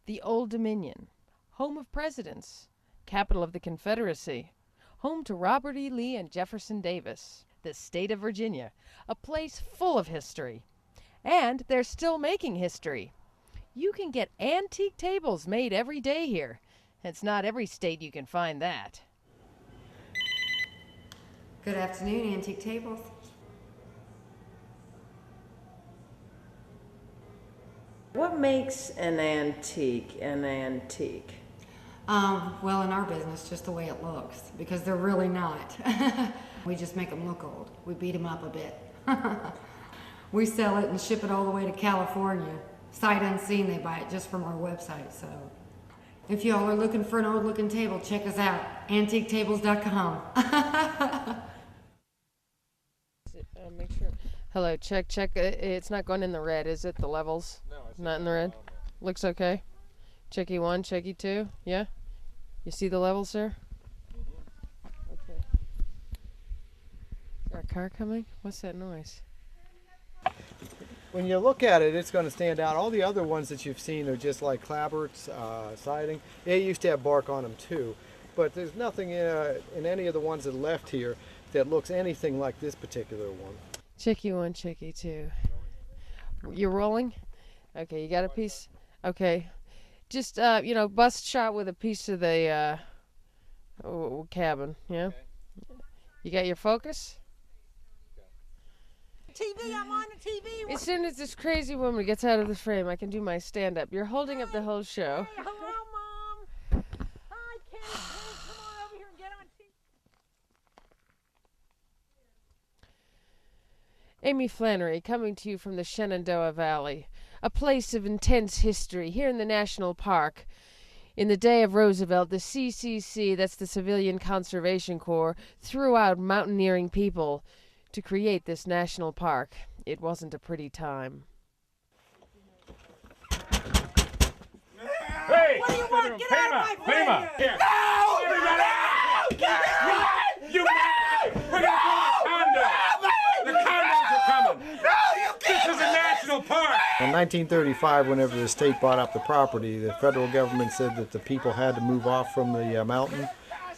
The Old Dominion, home of presidents, capital of the Confederacy, home to Robert E. Lee and Jefferson Davis, the state of Virginia, a place full of history. And they're still making history. You can get antique tables made every day here. It's not every state you can find that. Good afternoon, Antique Tables. What makes an antique an antique? Well, in our business, just the way it looks, because they're really not. We just make them look old. We beat them up a bit. We sell it and ship it all the way to California. Sight unseen, they buy it just from our website, so. If y'all are looking for an old looking table, check us out, antiquetables.com. Make sure. Hello, check. It's not going in the red, is it? The levels? No, it's not in the red. Looks okay. Checky 1, checky 2. Yeah. You see the levels there? Okay. Is there a car coming? What's that noise? When you look at it, it's going to stand out. All the other ones that you've seen are just like clapboards, siding. They used to have bark on them too, but there's nothing in any of the ones that are left here that looks anything like this particular one. Checky 1, checky 2. You're rolling? Okay, you got a piece? Okay. Just, bust shot with a piece of the cabin, yeah? Okay. You got your focus? TV, I'm on the TV. As soon as this crazy woman gets out of the frame, I can do my stand-up. You're holding up the whole show. Hey, hello, Mom. Hi, Kenny. Come on over here and get on TV. Amy Flannery, coming to you from the Shenandoah Valley, a place of intense history here in the National Park. In the day of Roosevelt, the CCC, that's the Civilian Conservation Corps, threw out mountaineering people to create this national park. It wasn't a pretty time. Hey! What do you want? Get out of my way! Here. No! Everybody! You we're gonna call a condo! The condos are coming! No, you can't! This is a national park! In 1935, whenever the state bought up the property, the federal government said that the people had to move off from the mountain,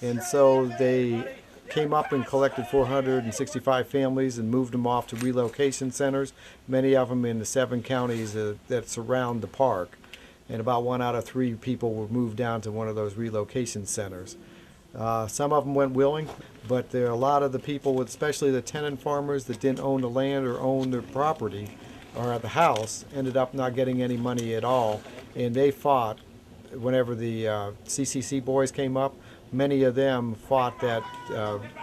and so they came up and collected 465 families and moved them off to relocation centers, many of them in the 7 counties that surround the park. And about 1 out of 3 people were moved down to one of those relocation centers. Some of them went willing, but there are a lot of the people, especially the tenant farmers that didn't own the land or own their property or at the house, ended up not getting any money at all. And they fought whenever the CCC boys came up. Many of them fought that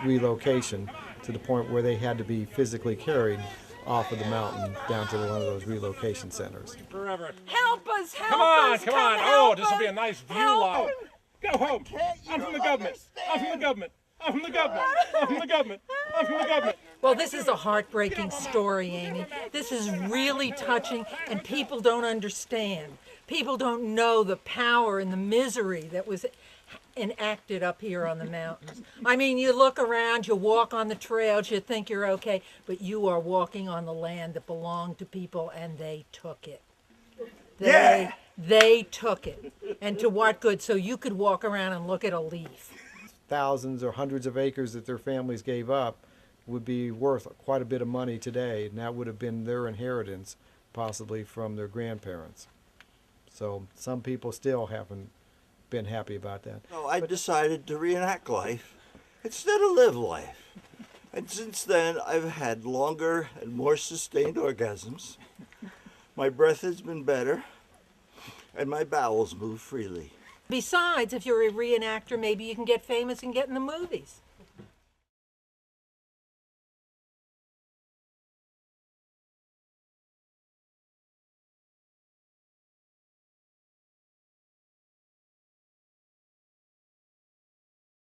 relocation to the point where they had to be physically carried off of the mountain down to one of those relocation centers. Forever. Help us! Help Come on, us! come on. Help Oh, this will be a us. nice view Help lot. us. Go home. I'm from the government. I'm from the government. I'm from the government. I'm from the government. I'm from the government. Well, this is a heartbreaking story, Amy. This is really touching, and people don't understand. People don't know the power and the misery that was enacted up here on the mountains. I mean, you look around, you walk on the trails, you think you're okay, but you are walking on the land that belonged to people, and they took it. They took it. And to what good? So you could walk around and look at a leaf. Thousands or hundreds of acres that their families gave up would be worth quite a bit of money today, and that would have been their inheritance, possibly from their grandparents. So some people still haven't been happy about that. So I decided to reenact life instead of live life. And since then, I've had longer and more sustained orgasms. My breath has been better, and my bowels move freely. Besides, if you're a reenactor, maybe you can get famous and get in the movies.